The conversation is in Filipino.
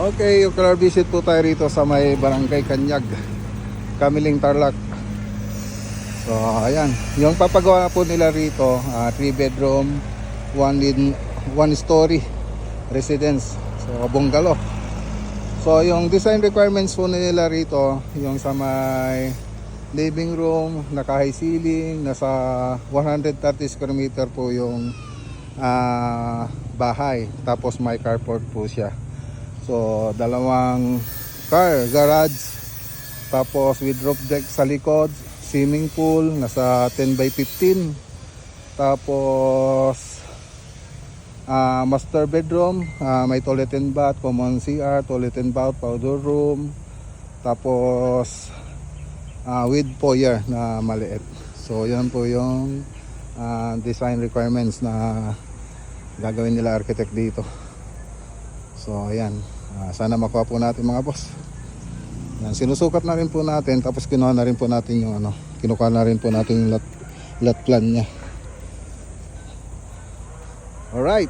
Okay, ocular visit po tayo rito sa may Barangay Kanyag, Kamiling, Tarlac. So ayan, yung papagawa po nila rito, 3 bedroom, 1 story residence. So bungalow. So yung design requirements po nila rito, yung sa may living room, naka high ceiling, nasa 130 square meter po yung bahay. Tapos may carport po siya. So dalawang car garage, tapos with roof deck sa likod, swimming pool nasa 10 by 15, tapos master bedroom, may toilet and bath, common CR, toilet and bath, powder room, tapos with foyer na maliit. So yan po yung design requirements na gagawin nila architect dito. So ayan, sana makuha po natin mga boss. Yan, sinusukat na rin po natin, tapos kinuha na rin po natin yung kinuha na rin po natin yung lot plan niya. Alright.